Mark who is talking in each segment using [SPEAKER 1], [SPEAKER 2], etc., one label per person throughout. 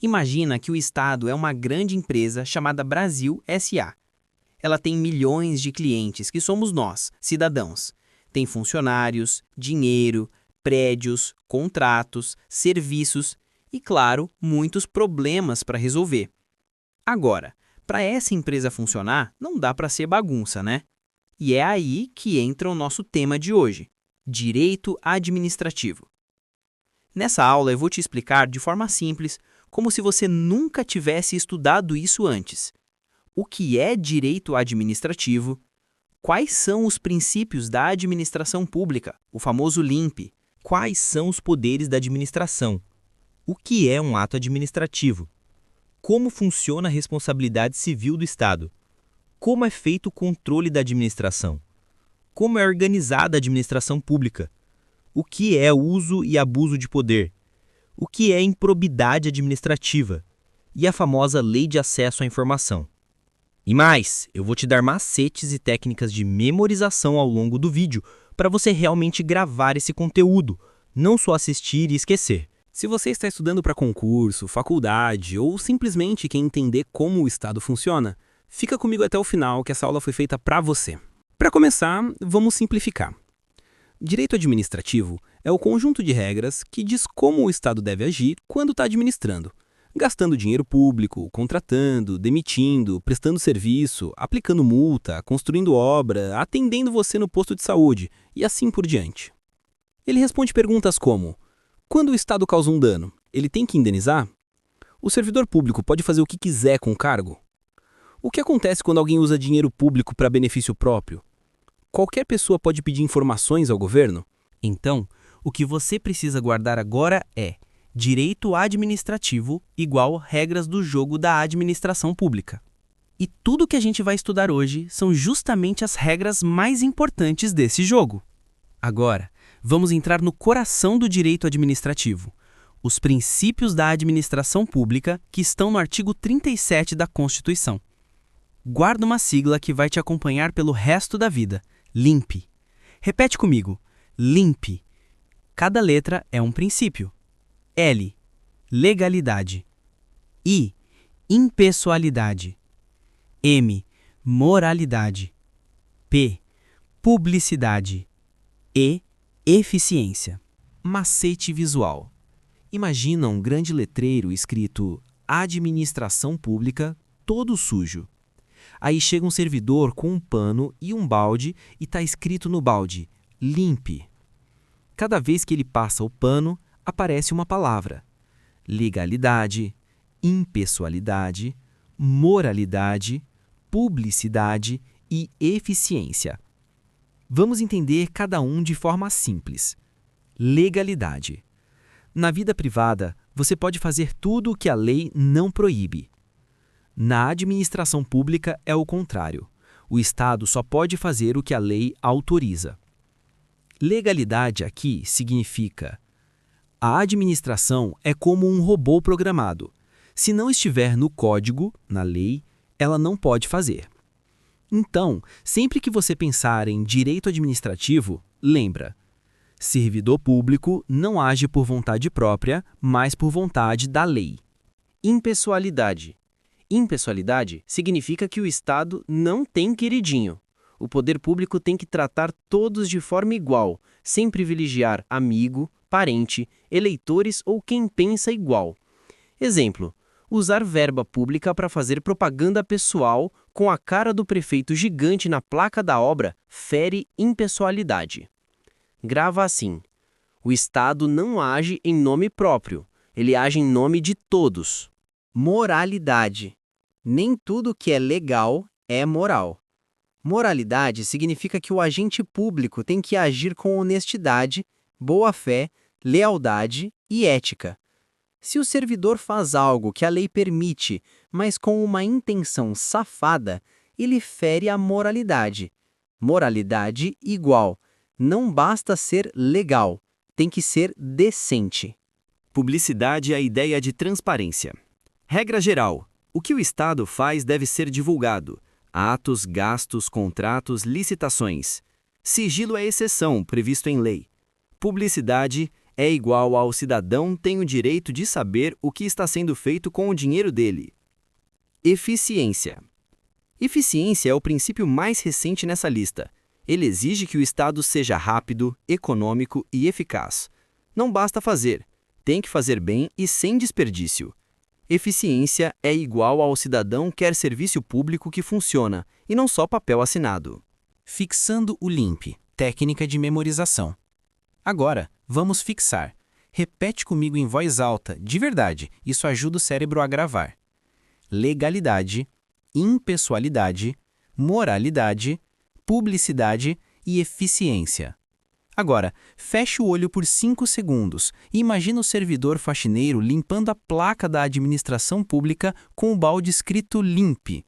[SPEAKER 1] Imagina que o Estado é uma grande empresa chamada Brasil S.A. Ela tem milhões de clientes, que somos nós, cidadãos. Tem funcionários, dinheiro, prédios, contratos, serviços e, claro, muitos problemas para resolver. Agora, para essa empresa funcionar, não dá para ser bagunça, né? E é aí que entra o nosso tema de hoje: direito administrativo. Nessa aula eu vou te explicar de forma simples, como se você nunca tivesse estudado isso antes. O que é direito administrativo? Quais são os princípios da administração pública, o famoso LIMP?
[SPEAKER 2] Quais são os poderes da administração? O que é um ato administrativo? Como funciona a responsabilidade civil do Estado? Como é feito o controle da administração? Como é organizada a administração pública? O que é uso e abuso de poder? O que é improbidade administrativa? E a famosa Lei de Acesso à Informação. E mais, eu vou te dar macetes e técnicas de memorização ao longo do vídeo para você realmente gravar esse conteúdo, não só assistir e esquecer.
[SPEAKER 3] Se você está estudando para concurso, faculdade ou simplesmente quer entender como o Estado funciona, fica comigo até o final que essa aula foi feita para você. Para começar, vamos simplificar. Direito administrativo é o conjunto de regras que diz como o Estado deve agir quando está administrando, gastando dinheiro público, contratando, demitindo, prestando serviço, aplicando multa, construindo obra, atendendo você no posto de saúde e assim por diante. Ele responde perguntas como: quando o Estado causa um dano, ele tem que indenizar? O servidor público pode fazer o que quiser com o cargo? O que acontece quando alguém usa dinheiro público para benefício próprio? Qualquer pessoa pode pedir informações ao governo?
[SPEAKER 1] Então, o que você precisa guardar agora é direito administrativo igual regras do jogo da administração pública. E tudo que a gente vai estudar hoje são justamente as regras mais importantes desse jogo. Agora, vamos entrar no coração do direito administrativo, os princípios da administração pública que estão no artigo 37 da Constituição. Guarda uma sigla que vai te acompanhar pelo resto da vida: LIMP. Repete comigo: LIMP. Cada letra é um princípio. L. Legalidade. I. Impessoalidade. M. Moralidade. P. Publicidade. E. Eficiência. Macete visual. Imagina um grande letreiro escrito Administração Pública, todo sujo. Aí chega um servidor com um pano e um balde e está escrito no balde: limpe. Cada vez que ele passa o pano, aparece uma palavra: legalidade, impessoalidade, moralidade, publicidade e eficiência. Vamos entender cada um de forma simples. Legalidade. Na vida privada, você pode fazer tudo o que a lei não proíbe. Na administração pública é o contrário. O Estado só pode fazer o que a lei autoriza. Legalidade aqui significa: a administração é como um robô programado. Se não estiver no código, na lei, ela não pode fazer. Então, sempre que você pensar em direito administrativo, lembra: servidor público não age por vontade própria, mas por vontade da lei. Impessoalidade. Impessoalidade significa que o Estado não tem queridinho. O poder público tem que tratar todos de forma igual, sem privilegiar amigo, parente, eleitores ou quem pensa igual. Exemplo: usar verba pública para fazer propaganda pessoal com a cara do prefeito gigante na placa da obra fere impessoalidade. Grava assim: o Estado não age em nome próprio, ele age em nome de todos. Moralidade. Nem tudo que é legal é moral. Moralidade significa que o agente público tem que agir com honestidade, boa-fé, lealdade e ética. Se o servidor faz algo que a lei permite, mas com uma intenção safada, ele fere a moralidade. Moralidade igual: não basta ser legal, tem que ser decente.
[SPEAKER 4] Publicidade é a ideia de transparência. Regra geral: o que o Estado faz deve ser divulgado. Atos, gastos, contratos, licitações. Sigilo é exceção, previsto em lei. Publicidade é igual ao cidadão tem o direito de saber o que está sendo feito com o dinheiro dele. Eficiência. Eficiência é o princípio mais recente nessa lista. Ele exige que o Estado seja rápido, econômico e eficaz. Não basta fazer, tem que fazer bem e sem desperdício. Eficiência é igual ao cidadão quer serviço público que funciona, e não só papel assinado.
[SPEAKER 3] Fixando o LIMP, técnica de memorização. Agora, vamos fixar. Repete comigo em voz alta, de verdade, isso ajuda o cérebro a gravar. Legalidade, impessoalidade, moralidade, publicidade e eficiência. Agora, feche o olho por 5 segundos e imagine o servidor faxineiro limpando a placa da administração pública com o balde escrito LIMP.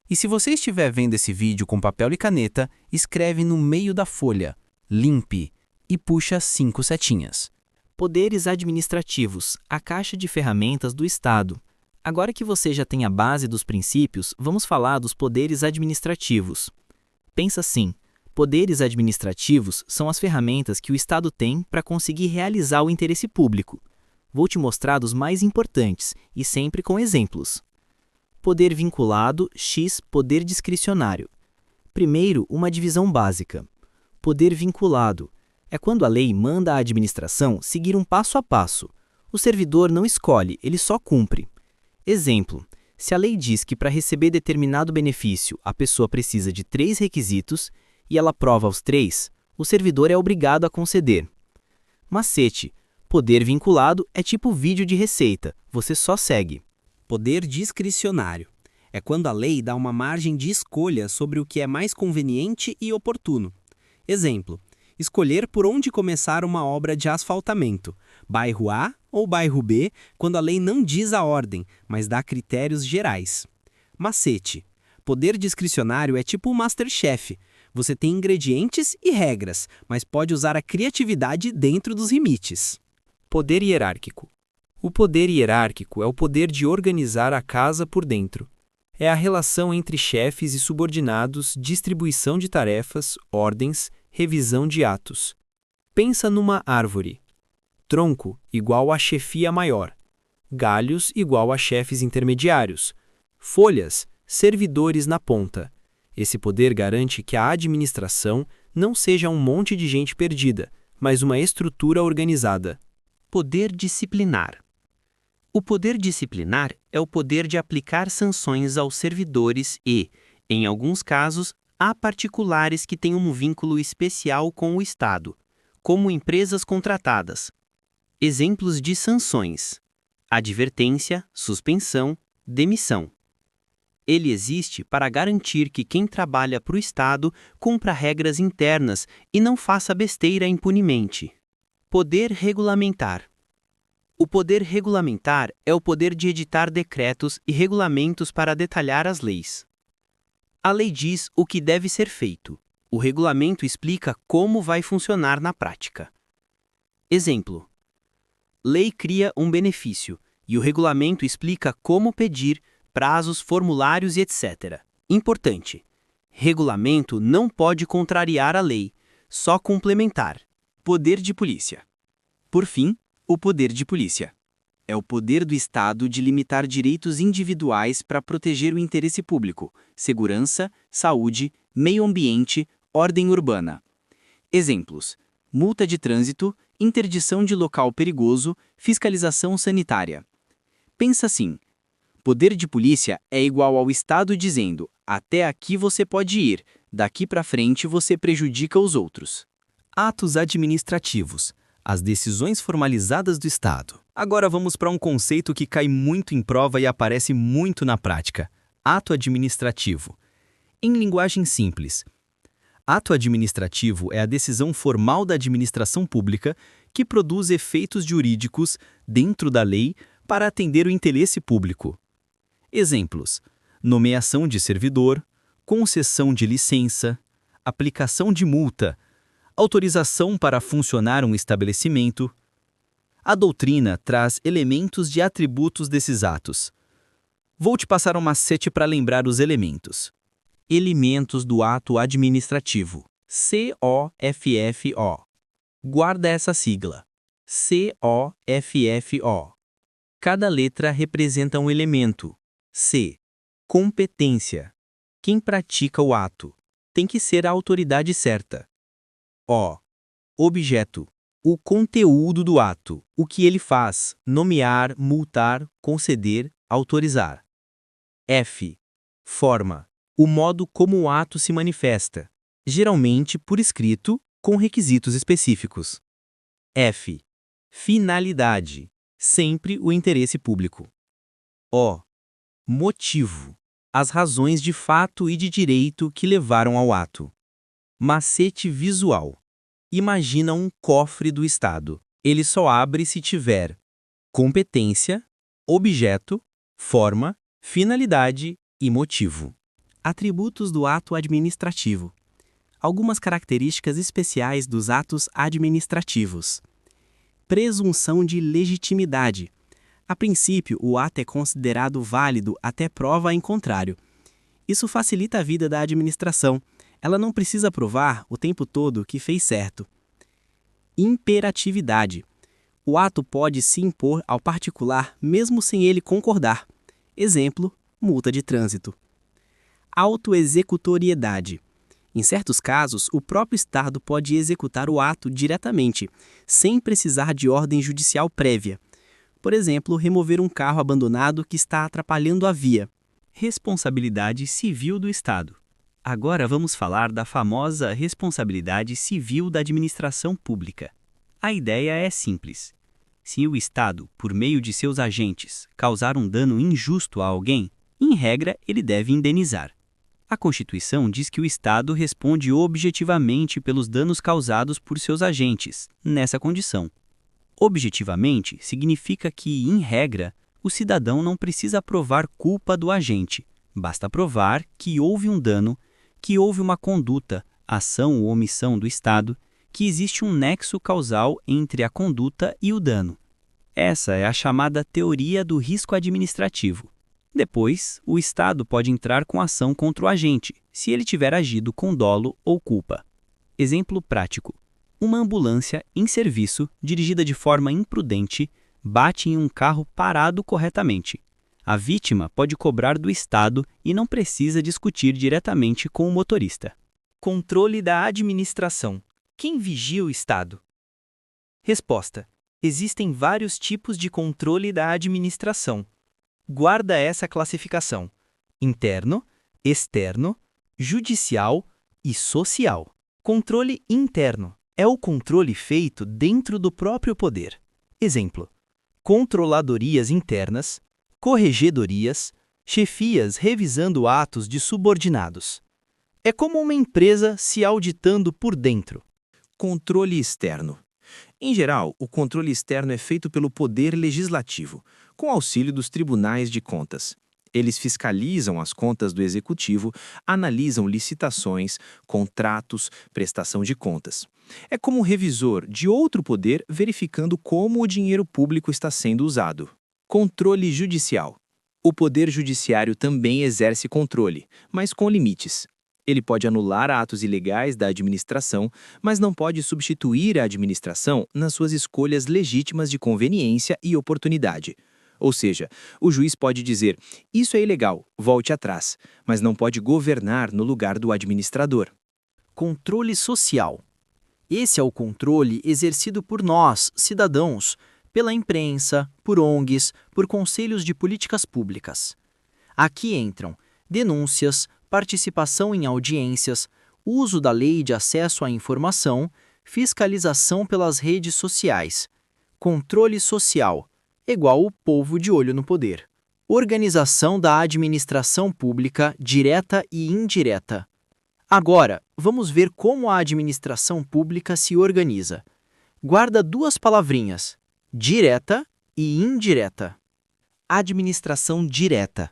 [SPEAKER 3] E se você estiver vendo esse vídeo com papel e caneta, escreve no meio da folha, LIMP, e puxa 5 setinhas.
[SPEAKER 2] Poderes administrativos, a caixa de ferramentas do Estado. Agora que você já tem a base dos princípios, vamos falar dos poderes administrativos. Pensa assim, poderes administrativos são as ferramentas que o Estado tem para conseguir realizar o interesse público. Vou te mostrar dos mais importantes e sempre com exemplos. Poder vinculado, x poder discricionário. Primeiro, uma divisão básica. Poder vinculado é quando a lei manda a administração seguir um passo a passo. O servidor não escolhe, ele só cumpre. Exemplo, se a lei diz que para receber determinado benefício a pessoa precisa de 3 requisitos e ela prova os 3, o servidor é obrigado a conceder. Macete, poder vinculado é tipo vídeo de receita, você só segue.
[SPEAKER 3] Poder discricionário é quando a lei dá uma margem de escolha sobre o que é mais conveniente e oportuno. Exemplo, escolher por onde começar uma obra de asfaltamento, bairro A ou bairro B, quando a lei não diz a ordem, mas dá critérios gerais. Macete. Poder discricionário é tipo o MasterChef. Você tem ingredientes e regras, mas pode usar a criatividade dentro dos limites. Poder hierárquico. O poder hierárquico é o poder de organizar a casa por dentro. É a relação entre chefes e subordinados, distribuição de tarefas, ordens, revisão de atos. Pensa numa árvore. Tronco igual a chefia maior. Galhos igual a chefes intermediários. Folhas, servidores na ponta. Esse poder garante que a administração não seja um monte de gente perdida, mas uma estrutura organizada.
[SPEAKER 1] Poder disciplinar. O poder disciplinar é o poder de aplicar sanções aos servidores e, em alguns casos, a particulares que têm um vínculo especial com o Estado, como empresas contratadas. Exemplos de sanções: advertência, suspensão, demissão. Ele existe para garantir que quem trabalha para o Estado cumpra regras internas e não faça besteira impunemente. Poder regulamentar. O poder regulamentar é o poder de editar decretos e regulamentos para detalhar as leis. A lei diz o que deve ser feito. O regulamento explica como vai funcionar na prática. Exemplo: lei cria um benefício e o regulamento explica como pedir, prazos, formulários e etc. Importante: regulamento não pode contrariar a lei, só complementar. Poder de polícia. Por fim, o poder de polícia. É o poder do Estado de limitar direitos individuais para proteger o interesse público, segurança, saúde, meio ambiente, ordem urbana. Exemplos: multa de trânsito, interdição de local perigoso, fiscalização sanitária. Pensa assim: poder de polícia é igual ao Estado dizendo: até aqui você pode ir, daqui para frente você prejudica os outros.
[SPEAKER 2] Atos administrativos, as decisões formalizadas do Estado. Agora vamos para um conceito que cai muito em prova e aparece muito na prática: ato administrativo. Em linguagem simples, ato administrativo é a decisão formal da administração pública que produz efeitos jurídicos dentro da lei para atender o interesse público. Exemplos: nomeação de servidor, concessão de licença, aplicação de multa, autorização para funcionar um estabelecimento. A doutrina traz elementos de atributos desses atos. Vou te passar um macete para lembrar os elementos. Elementos do ato administrativo. COFFO. Guarda essa sigla. COFFO. Cada letra representa um elemento. C. Competência. Quem pratica o ato tem que ser a autoridade certa. O. Objeto. O conteúdo do ato, o que ele faz, nomear, multar, conceder, autorizar. F. Forma. O modo como o ato se manifesta, geralmente por escrito, com requisitos específicos. F. Finalidade. Sempre o interesse público. O. Motivo. As razões de fato e de direito que levaram ao ato. Macete visual. Imagina um cofre do Estado. Ele só abre se tiver competência, objeto, forma, finalidade e motivo.
[SPEAKER 1] Atributos do ato administrativo. Algumas características especiais dos atos administrativos. Presunção de legitimidade. A princípio, o ato é considerado válido até prova em contrário. Isso facilita a vida da administração. Ela não precisa provar o tempo todo que fez certo. Imperatividade. O ato pode se impor ao particular mesmo sem ele concordar. Exemplo, multa de trânsito. Autoexecutoriedade. Em certos casos, o próprio Estado pode executar o ato diretamente, sem precisar de ordem judicial prévia. Por exemplo, remover um carro abandonado que está atrapalhando a via.
[SPEAKER 2] Responsabilidade civil do Estado. Agora vamos falar da famosa responsabilidade civil da administração pública. A ideia é simples. Se o Estado, por meio de seus agentes, causar um dano injusto a alguém, em regra, ele deve indenizar. A Constituição diz que o Estado responde objetivamente pelos danos causados por seus agentes, nessa condição. Objetivamente significa que, em regra, o cidadão não precisa provar culpa do agente. Basta provar que houve um dano, que houve uma conduta, ação ou omissão do Estado, que existe um nexo causal entre a conduta e o dano. Essa é a chamada teoria do risco administrativo. Depois, o Estado pode entrar com ação contra o agente, se ele tiver agido com dolo ou culpa. Exemplo prático. Uma ambulância em serviço, dirigida de forma imprudente, bate em um carro parado corretamente. A vítima pode cobrar do Estado e não precisa discutir diretamente com o motorista. Controle da administração. Quem vigia o Estado? Resposta. Existem vários tipos de controle da administração. Guarda essa classificação: interno, externo, judicial e social. Controle interno é o controle feito dentro do próprio poder. Exemplo: controladorias internas, corregedorias, chefias revisando atos de subordinados. É como uma empresa se auditando por dentro. Controle externo. Em geral, o controle externo é feito pelo Poder Legislativo, com auxílio dos tribunais de contas. Eles fiscalizam as contas do Executivo, analisam licitações, contratos, prestação de contas. É como um revisor de outro poder verificando como o dinheiro público está sendo usado. Controle judicial. O Poder Judiciário também exerce controle, mas com limites. Ele pode anular atos ilegais da administração, mas não pode substituir a administração nas suas escolhas legítimas de conveniência e oportunidade. Ou seja, o juiz pode dizer: isso é ilegal, volte atrás, mas não pode governar no lugar do administrador.
[SPEAKER 4] Controle social. Esse é o controle exercido por nós, cidadãos, pela imprensa, por ONGs, por conselhos de políticas públicas. Aqui entram denúncias, participação em audiências, uso da lei de acesso à informação, fiscalização pelas redes sociais. Controle social, igual o povo de olho no poder. Organização da administração pública direta e indireta. Agora, vamos ver como a administração pública se organiza. Guarda duas palavrinhas: direta e indireta.
[SPEAKER 1] Administração direta.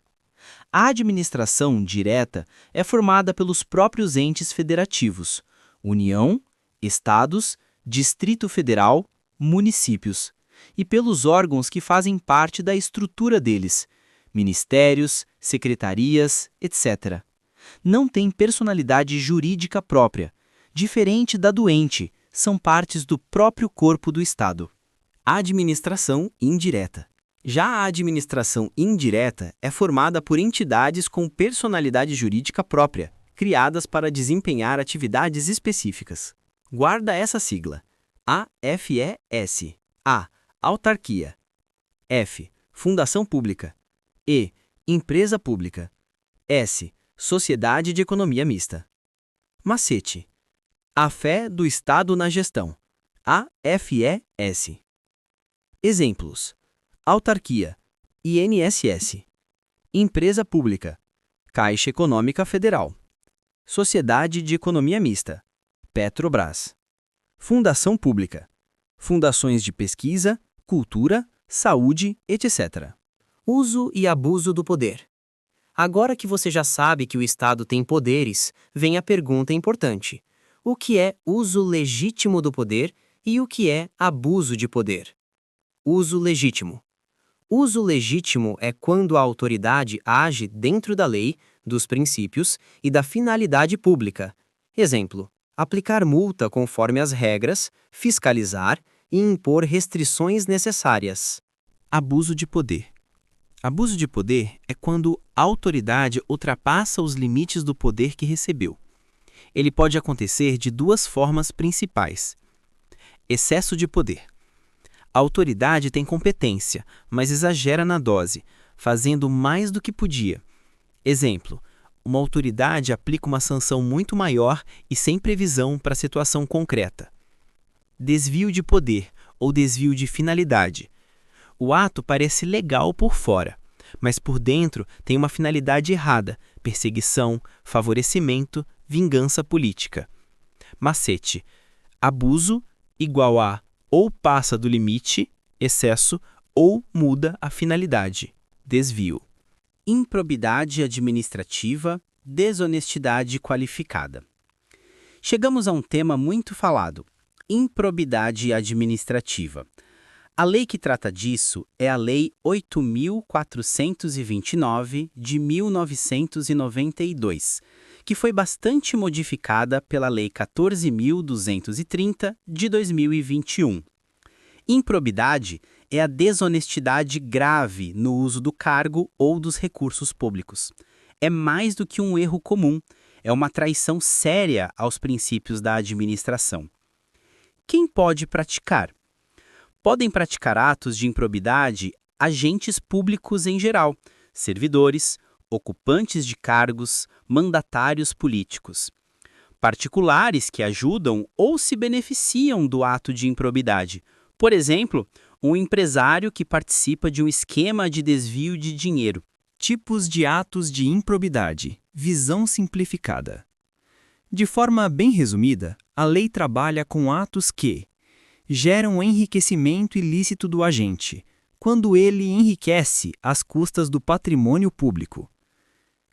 [SPEAKER 1] A administração direta é formada pelos próprios entes federativos: União, Estados, Distrito Federal, municípios, e pelos órgãos que fazem parte da estrutura deles: ministérios, secretarias, etc. Não tem personalidade jurídica própria. Diferente da do ente, são partes do próprio corpo do Estado. Administração indireta. Já a administração indireta é formada por entidades com personalidade jurídica própria, criadas para desempenhar atividades específicas. Guarda essa sigla. AFES. A. Autarquia. F. Fundação pública. E. Empresa pública. S. Sociedade de economia mista. Macete. A fé do Estado na gestão. AFES. Exemplos: autarquia, INSS. Empresa pública, Caixa Econômica Federal. Sociedade de economia mista, Petrobras. Fundação pública, fundações de pesquisa, cultura, saúde, etc. Uso e abuso do poder. Agora que você já sabe que o Estado tem poderes, vem a pergunta importante: o que é uso legítimo do poder e o que é abuso de poder? Uso legítimo. Uso legítimo é quando a autoridade age dentro da lei, dos princípios e da finalidade pública. Exemplo: aplicar multa conforme as regras, fiscalizar e impor restrições necessárias.
[SPEAKER 3] Abuso de poder. Abuso de poder é quando a autoridade ultrapassa os limites do poder que recebeu. Ele pode acontecer de duas formas principais. Excesso de poder. A autoridade tem competência, mas exagera na dose, fazendo mais do que podia. Exemplo: uma autoridade aplica uma sanção muito maior e sem previsão para a situação concreta. Desvio de poder ou desvio de finalidade. O ato parece legal por fora, mas por dentro tem uma finalidade errada: perseguição, favorecimento, vingança política. Macete: abuso igual a ou passa do limite, excesso, ou muda a finalidade, desvio. Improbidade administrativa, desonestidade qualificada. Chegamos a um tema muito falado: improbidade administrativa. A lei que trata disso é a Lei 8.429, de 1992, que foi bastante modificada pela Lei 14.230, de 2021. Improbidade é a desonestidade grave no uso do cargo ou dos recursos públicos. É mais do que um erro comum, é uma traição séria aos princípios da administração. Quem pode praticar? Podem praticar atos de improbidade agentes públicos em geral, servidores, ocupantes de cargos, mandatários políticos. Particulares que ajudam ou se beneficiam do ato de improbidade. Por exemplo, um empresário que participa de um esquema de desvio de dinheiro.
[SPEAKER 2] Tipos de atos de improbidade. Visão simplificada. De forma bem resumida, a lei trabalha com atos que geram enriquecimento ilícito do agente, quando ele enriquece às custas do patrimônio público.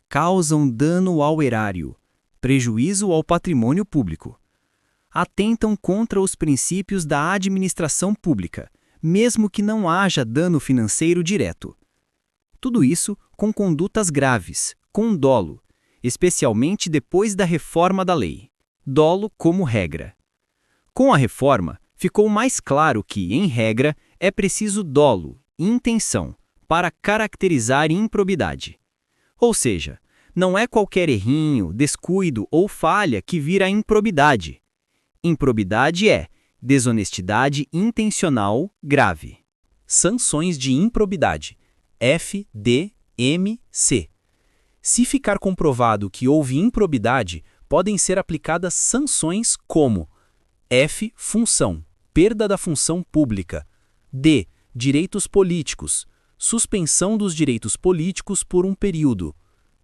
[SPEAKER 2] Causam dano ao erário, prejuízo ao patrimônio público. Atentam contra os princípios da administração pública, mesmo que não haja dano financeiro direto. Tudo isso com condutas graves, com dolo, especialmente depois da reforma da lei. Dolo como regra. Com a reforma, ficou mais claro que, em regra, é preciso dolo e intenção para caracterizar improbidade. Ou seja, não é qualquer errinho, descuido ou falha que vira improbidade. Improbidade é desonestidade intencional grave. Sanções de improbidade. FDMC. Se ficar comprovado que houve improbidade, podem ser aplicadas sanções como F. Função. Perda da função pública. D. Direitos políticos. Suspensão dos direitos políticos por um período.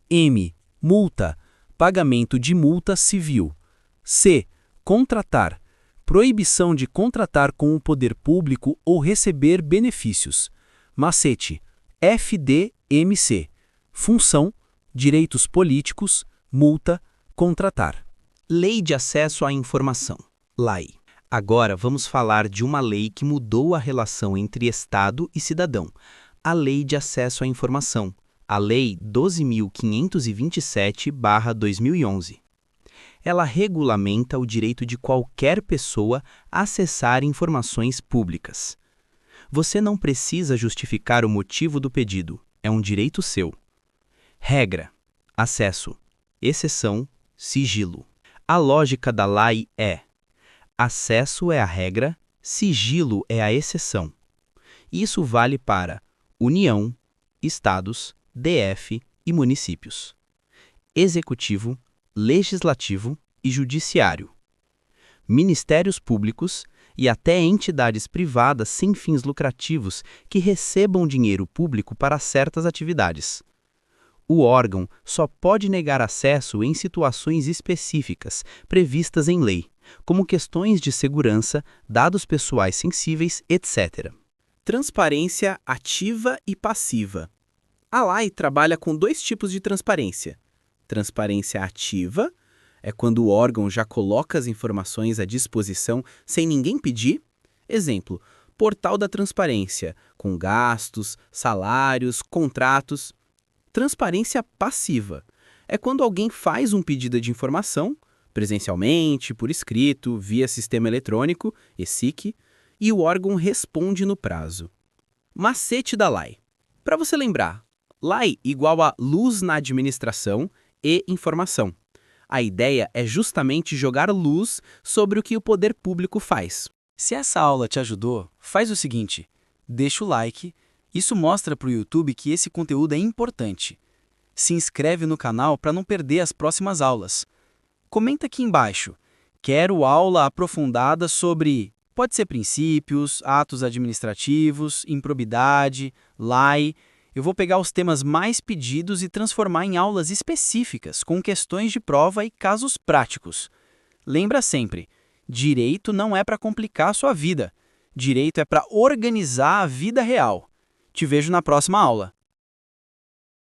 [SPEAKER 2] M. Multa. Pagamento de multa civil. C. Contratar. Proibição de contratar com o poder público ou receber benefícios. Macete. FDMC. Função. Direitos políticos. Multa. Contratar. Lei de Acesso à Informação. LAI. Agora vamos falar de uma lei que mudou a relação entre Estado e cidadão, a Lei de Acesso à Informação, a Lei 12.527/2011. Ela regulamenta o direito de qualquer pessoa a acessar informações públicas.
[SPEAKER 1] Você não precisa justificar o motivo do pedido, é um direito seu. Regra: acesso, exceção, sigilo. A lógica da lei é: acesso é a regra, sigilo é a exceção. Isso vale para União, Estados, DF e municípios. Executivo, Legislativo e Judiciário. Ministérios públicos e até entidades privadas sem fins lucrativos que recebam dinheiro público para certas atividades. O órgão só pode negar acesso em situações específicas previstas em lei, como questões de segurança, dados pessoais sensíveis, etc.
[SPEAKER 3] Transparência ativa e passiva. A lei trabalha com dois tipos de transparência. Transparência ativa é quando o órgão já coloca as informações à disposição sem ninguém pedir. Exemplo, portal da transparência, com gastos, salários, contratos. Transparência passiva é quando alguém faz um pedido de informação, presencialmente, por escrito, via sistema eletrônico, ESIC, e o órgão responde no prazo. Macete da lei. Para você lembrar, lei igual a luz na administração e informação. A ideia é justamente jogar luz sobre o que o poder público faz.
[SPEAKER 5] Se essa aula te ajudou, faz o seguinte: deixa o like, isso mostra para o YouTube que esse conteúdo é importante. Se inscreve no canal para não perder as próximas aulas. Comenta aqui embaixo: quero aula aprofundada sobre... Pode ser princípios, atos administrativos, improbidade, lei. Eu vou pegar os temas mais pedidos e transformar em aulas específicas, com questões de prova e casos práticos. Lembra sempre, direito não é para complicar a sua vida. Direito é para organizar a vida real. Te vejo na próxima aula.